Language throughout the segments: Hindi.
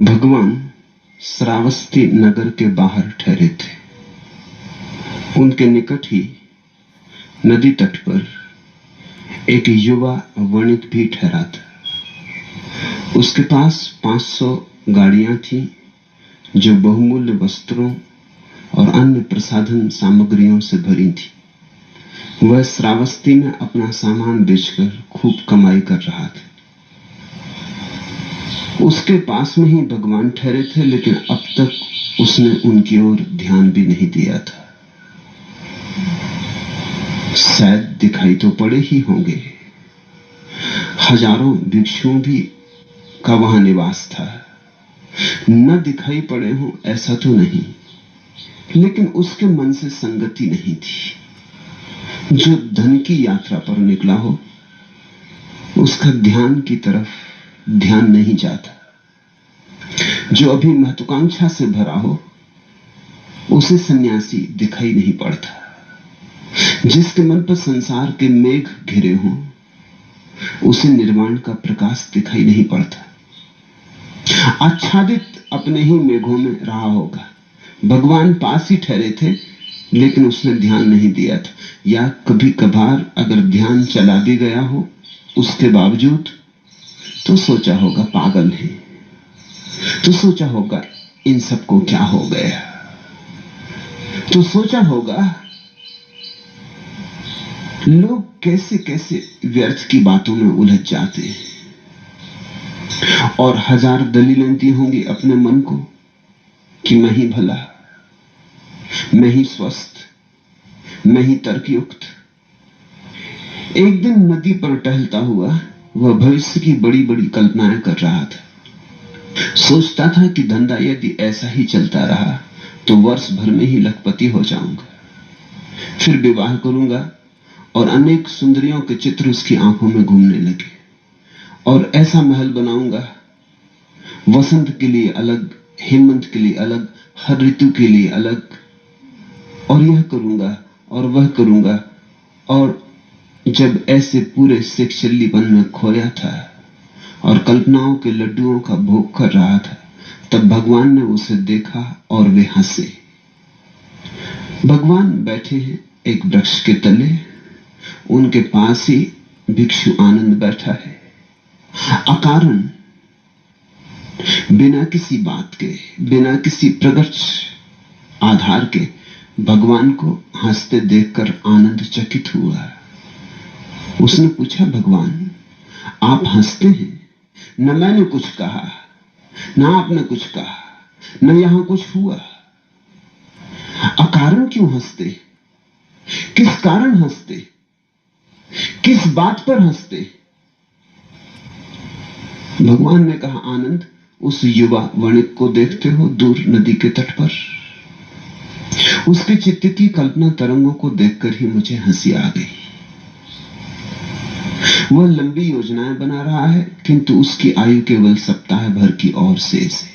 भगवान श्रावस्ती नगर के बाहर ठहरे थे। उनके निकट ही नदी तट पर एक युवा वणिक भी ठहरा था। उसके पास 500 गाड़ियां थीं जो बहुमूल्य वस्त्रों और अन्य प्रसाधन सामग्रियों से भरी थी। वह श्रावस्ती में अपना सामान बेचकर खूब कमाई कर रहा था। उसके पास में ही भगवान ठहरे थे, लेकिन अब तक उसने उनकी ओर ध्यान भी नहीं दिया था। शायद दिखाई तो पड़े ही होंगे। हजारों भिक्षुओं भी का वहां निवास था। न दिखाई पड़े हों ऐसा तो नहीं, लेकिन उसके मन से संगति नहीं थी। जो धन की यात्रा पर निकला हो, उसका ध्यान की तरफ ध्यान नहीं जाता। जो अभी महत्वाकांक्षा से भरा हो, उसे सन्यासी दिखाई नहीं पड़ता। जिसके मन पर संसार के मेघ घिरे हों, उसे निर्वाण का प्रकाश दिखाई नहीं पड़ता। आच्छादित अपने ही मेघों में रहा होगा। भगवान पास ही ठहरे थे, लेकिन उसने ध्यान नहीं दिया था। या कभी कभार अगर ध्यान चला भी गया हो उसके बावजूद, तो सोचा होगा पागल है, तो सोचा होगा इन सबको क्या हो गया, तो सोचा होगा लोग कैसे कैसे व्यर्थ की बातों में उलझ जाते हैं, और हजार दलीलें दी होंगी अपने मन को कि मैं ही भला, मैं ही स्वस्थ, मैं ही तर्कयुक्त। एक दिन नदी पर टहलता हुआ वह भविष्य की बड़ी बड़ी कल्पनाएं कर रहा था। सोचता था कि धंधा यदि ऐसा ही चलता रहा तो वर्ष भर में ही लखपति हो जाऊंगा, फिर विवाह करूंगा और अनेक सुंदरियों के चित्र उसकी आंखों में घूमने लगे, और ऐसा महल बनाऊंगा, वसंत के लिए अलग, हेमंत के लिए अलग, हर ऋतु के लिए अलग, और यह करूंगा और वह करूंगा। और जब ऐसे पूरे शिक्षल्लीपन में खोया था और कल्पनाओं के लड्डुओं का भोग कर रहा था, तब भगवान ने उसे देखा और वे हंसे। भगवान बैठे हैं एक वृक्ष के तले, उनके पास ही भिक्षु आनंद बैठा है। अकारण, बिना किसी बात के, बिना किसी प्रगट आधार के भगवान को हंसते देखकर आनंद चकित हुआ। उसने पूछा, भगवान आप हंसते हैं? न मैंने कुछ कहा, न आपने कुछ कहा, न यहां कुछ हुआ। अकारण क्यों हंसते? किस कारण हंसते? किस बात पर हंसते? भगवान ने कहा, आनंद, उस युवा वणिक को देखते हो दूर नदी के तट पर? उसके चित्त की कल्पना तरंगों को देखकर ही मुझे हंसी आ गई। वह लंबी योजनाएं बना रहा है, किंतु उसकी आयु केवल सप्ताह भर की और शेष है।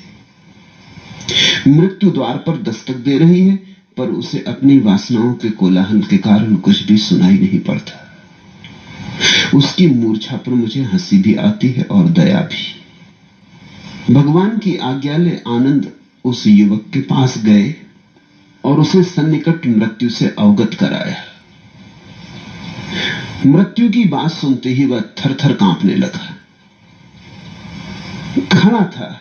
मृत्यु द्वार पर दस्तक दे रही है, पर उसे अपनी वासनाओं के कोलाहल के कारण कुछ भी सुनाई नहीं पड़ता। उसकी मूर्छा पर मुझे हंसी भी आती है और दया भी। भगवान की आज्ञा ले आनंद उस युवक के पास गए और उसे सन्निकट मृत्यु से अवगत कराया। मृत्यु की बात सुनते ही वह थर-थर कांपने लगा। खड़ा था,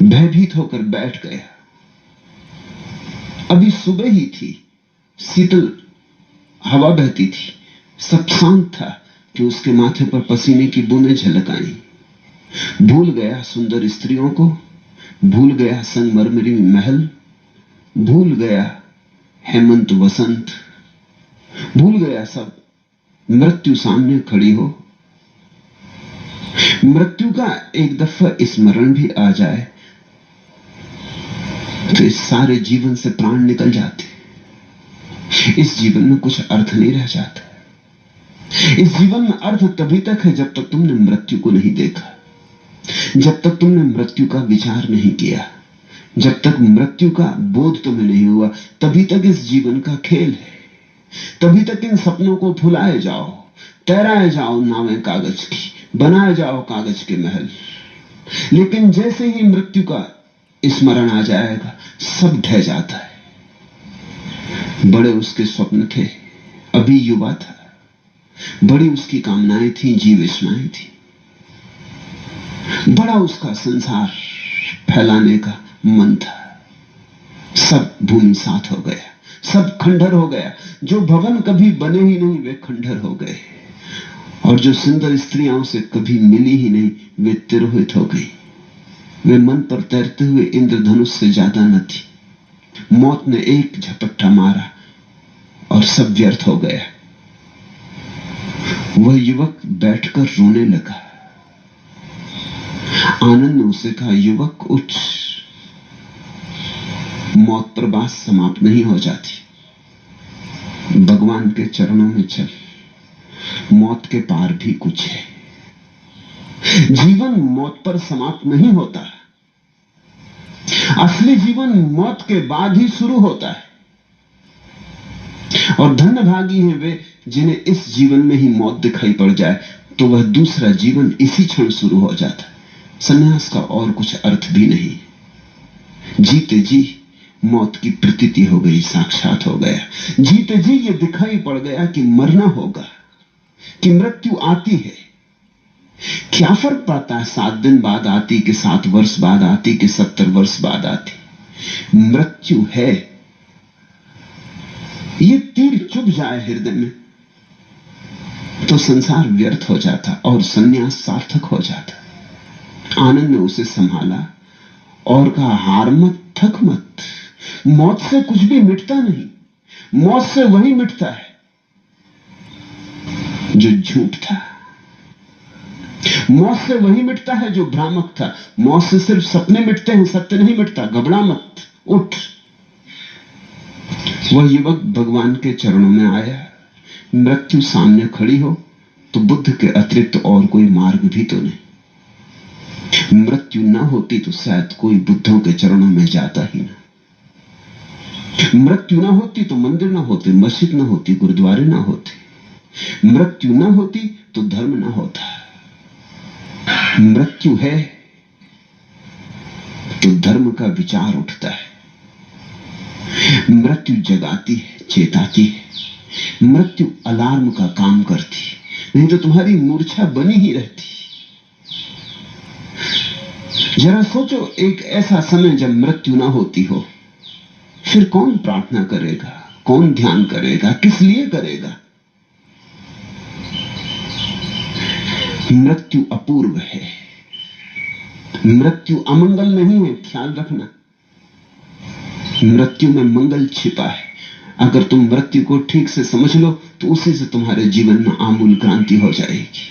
भयभीत होकर बैठ गया। अभी सुबह ही थी, शीतल हवा बहती थी, सब शांत था कि उसके माथे पर पसीने की बूंदें झलक आई। भूल गया सुंदर स्त्रियों को, भूल गया संगमरमरी महल, भूल गया हेमंत वसंत, भूल गया सब। मृत्यु सामने खड़ी हो, मृत्यु का एक दफा स्मरण भी आ जाए तो इस सारे जीवन से प्राण निकल जाते। इस जीवन में कुछ अर्थ नहीं रह जाता। इस जीवन में अर्थ तभी तक है जब तक तुमने मृत्यु को नहीं देखा, जब तक तुमने मृत्यु का विचार नहीं किया, जब तक मृत्यु का बोध तुम्हें नहीं हुआ, तभी तक इस जीवन का खेल है। तभी तक इन सपनों को फुलाए जाओ, तैराए जाओ नावें कागज की, बनाए जाओ कागज के महल। लेकिन जैसे ही मृत्यु का स्मरण आ जाएगा, सब ढह जाता है। बड़े उसके स्वप्न थे, अभी युवा था, बड़ी उसकी कामनाएं थी, जीवेष्माएं थी, बड़ा उसका संसार फैलाने का मन था। सब भूमि साथ हो गया, सब खंडहर हो गया। जो भवन कभी बने ही नहीं वे खंडहर हो गए, और जो सुंदर स्त्रियां उसे कभी मिली ही नहीं वे तिरोहित हो गई। वे मन पर तैरते हुए इंद्रधनुष से ज्यादा न थी। मौत ने एक झपट्टा मारा और सब व्यर्थ हो गया। वह युवक बैठकर रोने लगा। आनंद ने उसे कहा, युवक उठ, मौत पर बात समाप्त नहीं हो जाती। भगवान के चरणों में चल, मौत के पार भी कुछ है। जीवन मौत पर समाप्त नहीं होता, असली जीवन मौत के बाद ही शुरू होता है। और धन्यभागी हैं वे जिन्हें इस जीवन में ही मौत दिखाई पड़ जाए, तो वह दूसरा जीवन इसी क्षण शुरू हो जाता है। संन्यास का और कुछ अर्थ भी नहीं। जीते जी मौत की प्रतीति हो गई, साक्षात हो गया। जीते जी ये दिखाई पड़ गया कि मरना होगा, कि मृत्यु आती है। क्या फर्क पड़ता है 7 दिन बाद आती, कि 7 वर्ष बाद आती, कि 70 वर्ष बाद आती। मृत्यु है। ये तीर चुभ जाए हृदय में तो संसार व्यर्थ हो जाता और संन्यास सार्थक हो जाता। आनंद ने उसे संभाला और कहा, हार मत, थक मत। मौत से कुछ भी मिटता नहीं। मौत से वही मिटता है जो झूठ था। मौत से वही मिटता है जो भ्रामक था। मौत से सिर्फ सपने मिटते हैं, सत्य नहीं मिटता। घबरा मत, उठ। वह युवक भगवान के चरणों में आया। मृत्यु सामने खड़ी हो तो बुद्ध के अतिरिक्त और कोई मार्ग भी तो नहीं। मृत्यु ना होती तो शायद कोई बुद्धों के चरणों में जाता ही ना। मृत्यु ना होती तो मंदिर ना होते, मस्जिद ना होती, गुरुद्वारे ना होते। मृत्यु ना होती तो धर्म ना होता। मृत्यु है तो धर्म का विचार उठता है। मृत्यु जगाती है, चेताती है। मृत्यु अलार्म का काम करती, नहीं तो तुम्हारी मूर्छा बनी ही रहती। जरा सोचो, एक ऐसा समय जब मृत्यु ना होती हो, फिर कौन प्रार्थना करेगा, कौन ध्यान करेगा, किस लिए करेगा? मृत्यु अपूर्व है। मृत्यु अमंगल नहीं है, ख्याल रखना। मृत्यु में मंगल छिपा है। अगर तुम मृत्यु को ठीक से समझ लो तो उसी से तुम्हारे जीवन में आमूल क्रांति हो जाएगी।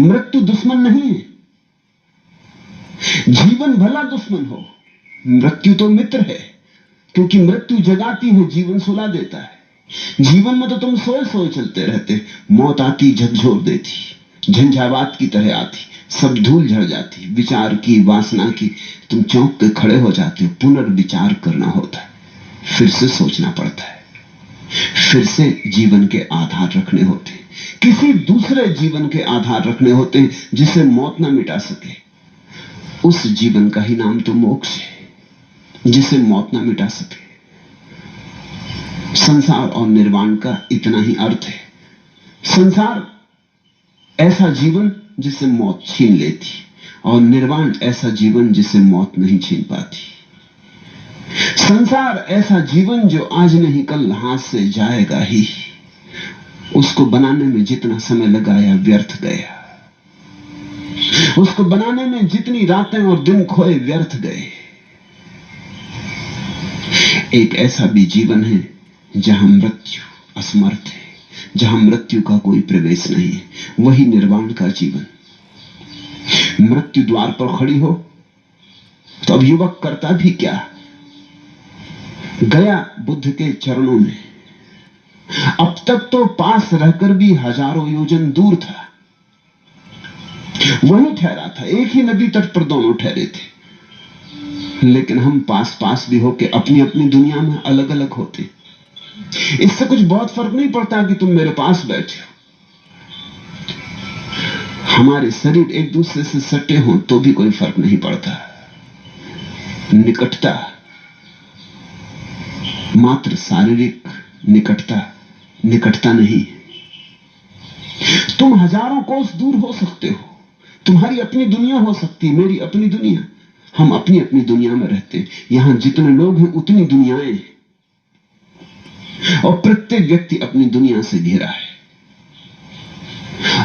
मृत्यु दुश्मन नहीं है। जीवन भला दुश्मन हो, मृत्यु तो मित्र है, क्योंकि मृत्यु जगाती है, जीवन सुला देता है। जीवन में तो तुम सोए सोए चलते रहते। मौत आती, झकझोर देती, झंझावात की तरह आती, सब धूल झड़ जाती। विचार की, वासना की, तुम चौंक के खड़े हो जाते हो। पुनर्विचार करना होता है, फिर से सोचना पड़ता है, फिर से जीवन के आधार रखने होते हैं। किसी दूसरे जीवन के आधार रखने होते हैं जिसे मौत ना मिटा सके। उस जीवन का ही नाम तो मोक्ष है, जिसे मौत ना मिटा सके। संसार और निर्वाण का इतना ही अर्थ है। संसार ऐसा जीवन जिसे मौत छीन लेती, और निर्वाण ऐसा जीवन जिसे मौत नहीं छीन पाती। संसार ऐसा जीवन जो आज नहीं कल हाथ से जाएगा ही। उसको बनाने में जितना समय लगाया व्यर्थ गया। उसको बनाने में जितनी रातें और दिन खोए व्यर्थ गए। एक ऐसा भी जीवन है जहां मृत्यु असमर्थ है, जहां मृत्यु का कोई प्रवेश नहीं है। वही निर्वाण का जीवन। मृत्यु द्वार पर खड़ी हो तो अब युवक करता भी क्या? गया बुद्ध के चरणों में। अब तक तो पास रहकर भी हजारों योजन दूर था। वहीं ठहरा था, एक ही नदी तट पर दोनों ठहरे थे। लेकिन हम पास पास भी होके अपनी अपनी दुनिया में अलग अलग होते। इससे कुछ बहुत फर्क नहीं पड़ता कि तुम मेरे पास बैठे हो। हमारे शरीर एक दूसरे से सटे हों तो भी कोई फर्क नहीं पड़ता। निकटता मात्र शारीरिक निकटता नहीं। तुम हजारों कोस दूर हो सकते हो, तुम्हारी अपनी दुनिया हो सकती, मेरी अपनी दुनिया, हम अपनी अपनी दुनिया में रहते हैं। यहां जितने लोग हैं उतनी दुनियाएं हैं, और प्रत्येक व्यक्ति अपनी दुनिया से घिरा है।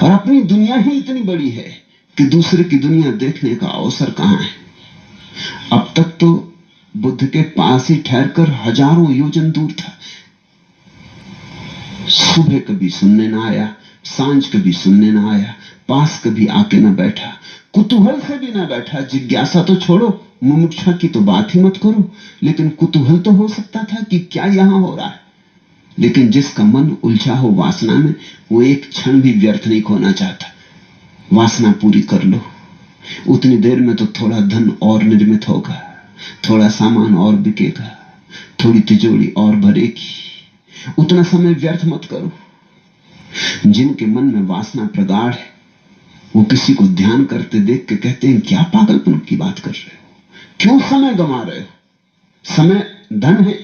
और अपनी दुनिया ही इतनी बड़ी है कि दूसरे की दुनिया देखने का अवसर कहां है। अब तक तो बुद्ध के पास ही ठहरकर हजारों योजन दूर था। सुबह कभी सुनने ना आया, सांझ कभी सुनने ना आया, पास कभी आके ना बैठा, कुतूहल से भी ना बैठा। जिज्ञासा तो छोड़ो, मुमुक्षा की तो बात ही मत करो, लेकिन कुतूहल तो हो सकता था कि क्या यहां हो रहा है। लेकिन जिसका मन उलझा हो वासना में, वो एक क्षण भी व्यर्थ नहीं खोना चाहता। वासना पूरी कर लो, उतनी देर में तो थोड़ा धन और निर्मित होगा, थोड़ा सामान और बिकेगा, थोड़ी तिजोरी और भरेगी। उतना समय व्यर्थ मत करो। जिनके मन में वासना प्रगाढ़ है, वो किसी को ध्यान करते देख के कहते हैं, क्या पागलपन की बात कर रहे हो, क्यों समय गंवा रहे हो? समय धन है,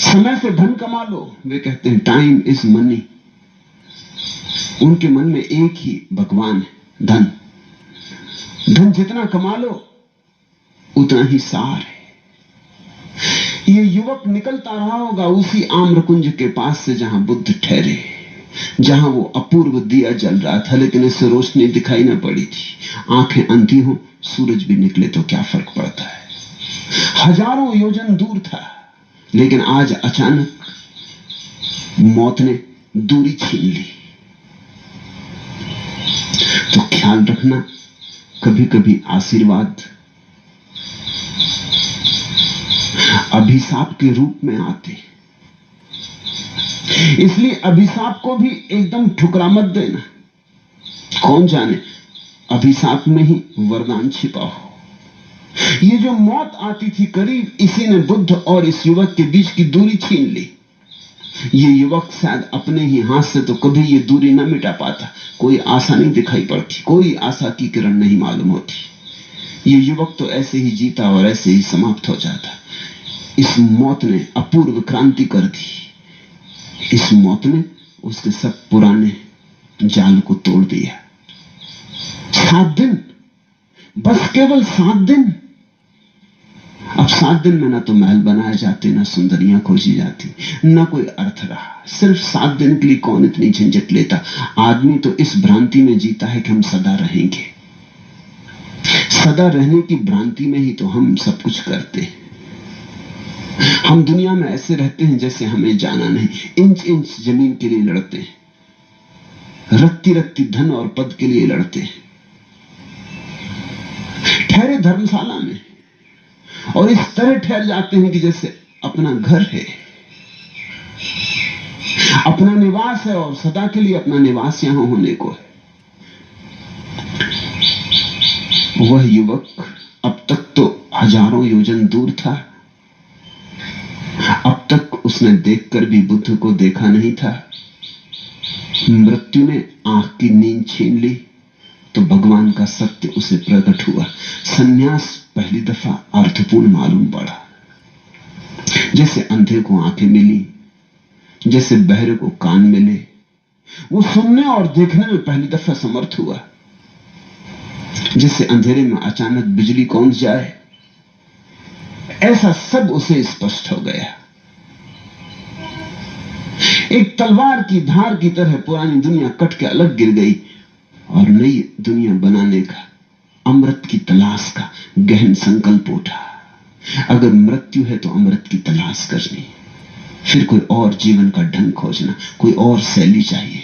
समय से धन कमा लो। वे कहते हैं टाइम इज मनी। उनके मन में एक ही भगवान है, धन। धन जितना कमा लो उतना ही सार है। ये युवक निकलता रहा होगा उसी आम्रकुंज के पास से जहां बुद्ध ठहरे, जहां वो अपूर्व दिया जल रहा था, लेकिन इससे रोशनी दिखाई ना पड़ी थी। आंखें अंधी हो, सूरज भी निकले तो क्या फर्क पड़ता है। हजारों योजन दूर था, लेकिन आज अचानक मौत ने दूरी छीन ली। तो ख्याल रखना, कभी कभी आशीर्वाद अभिशाप के रूप में आते, इसलिए अभिशाप को भी एकदम ठुकरा मत देना। कौन जाने अभिशाप में ही वरदान छिपा हो। ये जो मौत आती थी करीब, इसी ने बुद्ध और इस युवक के बीच की दूरी छीन ली। ये युवक शायद अपने ही हाथ से तो कभी ये दूरी न मिटा पाता। कोई आशा नहीं दिखाई पड़ती, कोई आशा की किरण नहीं मालूम होती। ये युवक तो ऐसे ही जीता और ऐसे ही समाप्त हो जाता। इस मौत ने अपूर्व क्रांति कर दी। इस मौत ने उसके सब पुराने जाल को तोड़ दिया। 7 दिन, बस केवल 7 दिन। अब 7 दिन में ना तो महल बनाए जाते, ना सुंदरियां खोजी जाती, ना कोई अर्थ रहा। सिर्फ 7 दिन के लिए कौन इतनी झंझट लेता। आदमी तो इस भ्रांति में जीता है कि हम सदा रहेंगे। सदा रहने की भ्रांति में ही तो हम सब कुछ करते हैं। हम दुनिया में ऐसे रहते हैं जैसे हमें जाना नहीं। इंच इंच जमीन के लिए लड़ते हैं, रत्ती रत्ती धन और पद के लिए लड़ते हैं। ठहरे धर्मशाला में और इस तरह ठहर जाते हैं कि जैसे अपना घर है, अपना निवास है, और सदा के लिए अपना निवास यहां होने को है। वह युवक अब तक तो हजारों योजन दूर था। अब तक उसने देखकर भी बुद्ध को देखा नहीं था। मृत्यु ने आंख की नींद छीन ली तो भगवान का सत्य उसे प्रकट हुआ। सन्यास पहली दफा अर्थपूर्ण मालूम पड़ा। जैसे अंधे को आंखें मिली, जैसे बहरे को कान मिले, वो सुनने और देखने में पहली दफा समर्थ हुआ। जैसे अंधेरे में अचानक बिजली कौंध जाए, ऐसा सब उसे स्पष्ट हो गया। एक तलवार की धार की तरह पुरानी दुनिया कट के अलग गिर गई और नई दुनिया बनाने का, अमृत की तलाश का गहन संकल्प उठा। अगर मृत्यु है तो अमृत की तलाश करनी, फिर कोई और जीवन का ढंग खोजना, कोई और शैली चाहिए।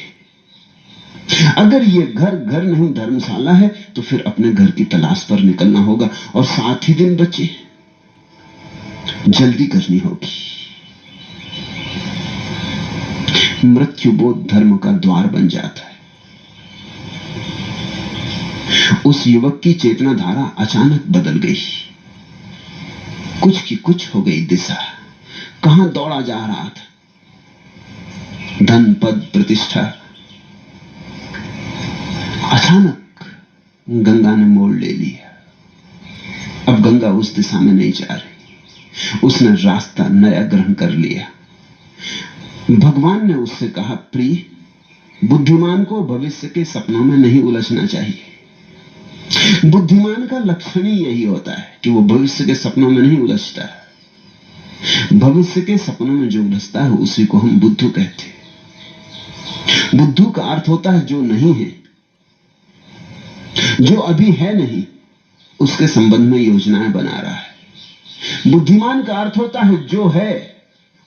अगर ये घर नहीं धर्मशाला है तो फिर अपने घर की तलाश पर निकलना होगा। और 7 ही दिन बचे, जल्दी करनी होगी। मृत्यु बोध धर्म का द्वार बन जाता है। उस युवक की चेतना धारा अचानक बदल गई। कुछ की कुछ हो गई दिशा। कहां दौड़ा जा रहा था? धन, पद, प्रतिष्ठा, अचानक गंगा ने मोड़ ले लिया। अब गंगा उस दिशा में नहीं जा रही, उसने रास्ता नया ग्रहण कर लिया। भगवान ने उससे कहा, प्रिय, बुद्धिमान को भविष्य के सपनों में नहीं उलझना चाहिए। बुद्धिमान का लक्षण ही यही होता है कि वो भविष्य के सपनों में नहीं उलझता है। भविष्य के सपनों में जो उलझता है उसी को हम बुद्धू कहते हैं। बुद्धू का अर्थ होता है जो नहीं है, जो अभी है नहीं, उसके संबंध में योजनाएं बना रहा है। बुद्धिमान का अर्थ होता है जो है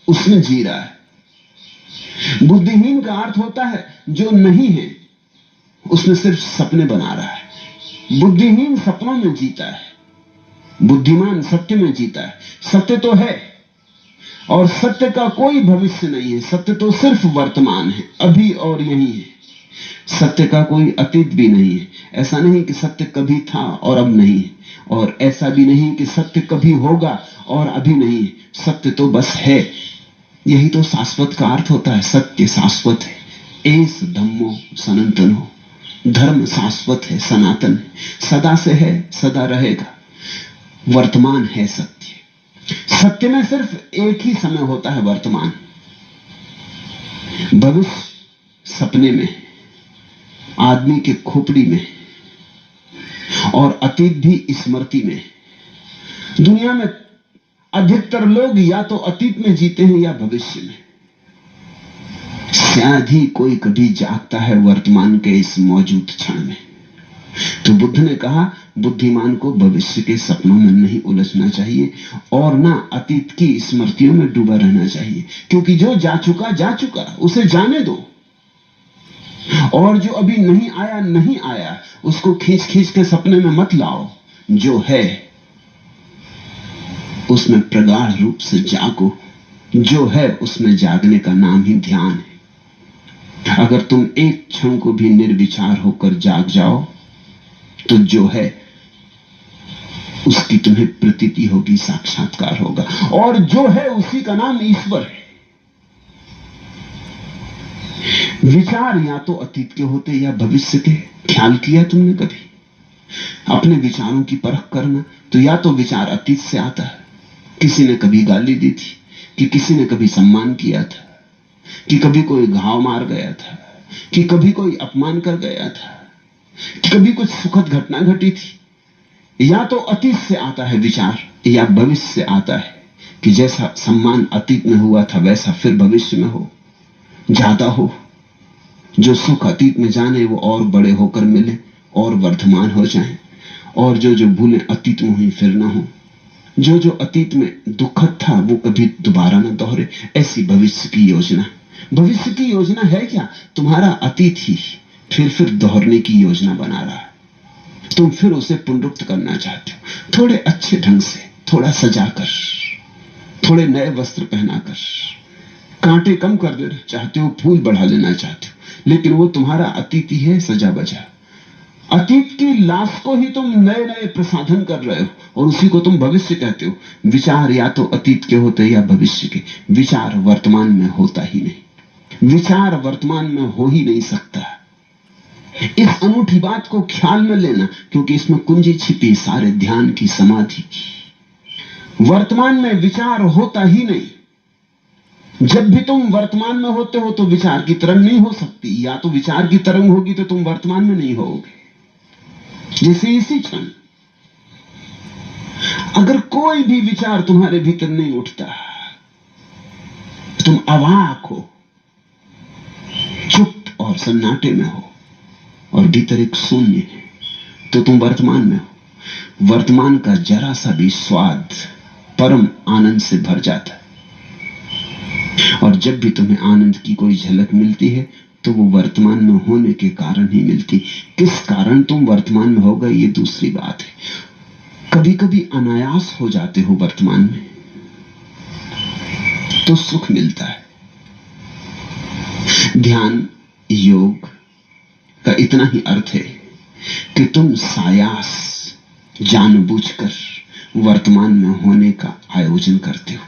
उसमें जी रहा है। बुद्धिहीन का अर्थ होता है जो नहीं है उसमें सिर्फ सपने बना रहा है। बुद्धिहीन सपनों में जीता है, बुद्धिमान सत्य में जीता है। सत्य तो है और सत्य का कोई भविष्य नहीं है, सत्य तो सिर्फ वर्तमान है, अभी और यही है। सत्य का कोई अतीत भी नहीं है। ऐसा नहीं कि सत्य कभी था और अब नहीं है, और ऐसा भी नहीं कि सत्य कभी होगा और अभी नहीं है। सत्य तो बस है। यही तो शाश्वत का अर्थ होता है। सत्य शाश्वत है। एस धम्मो सनातनो, धर्म शाश्वत है, सनातन है, सदा से है, सदा रहेगा। वर्तमान है सत्य। सत्य में सिर्फ एक ही समय होता है, वर्तमान। भविष्य सपने में, आदमी के खोपड़ी में, और अतीत भी स्मृति में। दुनिया में अधिकतर लोग या तो अतीत में जीते हैं या भविष्य में। शायद ही कोई कभी जागता है वर्तमान के इस मौजूद क्षण में। तो बुद्ध ने कहा, बुद्धिमान को भविष्य के सपनों में नहीं उलझना चाहिए और ना अतीत की स्मृतियों में डूबा रहना चाहिए, क्योंकि जो जा चुका उसे जाने दो। और जो अभी नहीं आया उसको खींच खींच के सपने में मत लाओ। जो है उसमें प्रगाढ़ रूप से जागो। जो है उसमें जागने का नाम ही ध्यान है। अगर तुम एक क्षण को भी निर्विचार होकर जाग जाओ तो जो है उसकी तुम्हें प्रतीति होगी, साक्षात्कार होगा। और जो है उसी का नाम ईश्वर है। विचार या तो अतीत के होते या भविष्य के। ख्याल किया तुमने कभी अपने विचारों की परख करना? तो या तो विचार अतीत से आता है, किसी ने कभी गाली दी थी, कि किसी ने कभी सम्मान किया था, कि कभी कोई घाव मार गया था, कि कभी कोई अपमान कर गया था, कि कभी कुछ सुखद घटना घटी थी। या तो अतीत से आता है विचार, या भविष्य से आता है कि जैसा सम्मान अतीत में हुआ था वैसा फिर भविष्य में हो, ज्यादा हो। जो सुख अतीत में जाने वो और बड़े होकर मिले और वर्धमान हो जाएं, और जो भूलें अतीत में हुई फिर ना हो। जो अतीत में दुखद था वो कभी दोबारा ना दोहरे। ऐसी भविष्य की योजना। भविष्य की योजना है क्या? तुम्हारा अतीत ही फिर दोहरने की योजना बना रहा है। तुम फिर उसे पुनरुक्त करना चाहते हो, थोड़े अच्छे ढंग से, थोड़ा सजाकर, थोड़े नए वस्त्र पहनाकर, कांटे कम कर देना चाहते हो, फूल बढ़ा लेना चाहते हो, लेकिन वो तुम्हारा अतीत ही है, सजा बजा। अतीत की लाश को ही तुम नए नए प्रसाधन कर रहे हो और उसी को तुम भविष्य कहते हो। विचार या तो अतीत के होते या भविष्य के। विचार वर्तमान में होता ही नहीं। विचार वर्तमान में हो ही नहीं सकता। इस अनूठी बात को ख्याल में लेना, क्योंकि इसमें कुंजी छिपी सारे ध्यान की, समाधि की। वर्तमान में विचार होता ही नहीं। जब भी तुम वर्तमान में होते हो तो विचार की तरंग नहीं हो सकती। या तो विचार की तरंग होगी तो तुम वर्तमान में नहीं होगे। जैसे इसी क्षण अगर कोई भी विचार तुम्हारे भीतर नहीं उठता, तुम अवाक हो, चुप और सन्नाटे में हो और भीतर एक शून्य है, तो तुम वर्तमान में हो। वर्तमान का जरा सा भी स्वाद परम आनंद से भर जाता है। और जब भी तुम्हें आनंद की कोई झलक मिलती है तो वो वर्तमान में होने के कारण ही मिलती। किस कारण तुम वर्तमान में होगा ये दूसरी बात है। कभी कभी अनायास हो जाते हो वर्तमान में तो सुख मिलता है। ध्यान योग का इतना ही अर्थ है कि तुम सायास जानबूझकर वर्तमान में होने का आयोजन करते हो।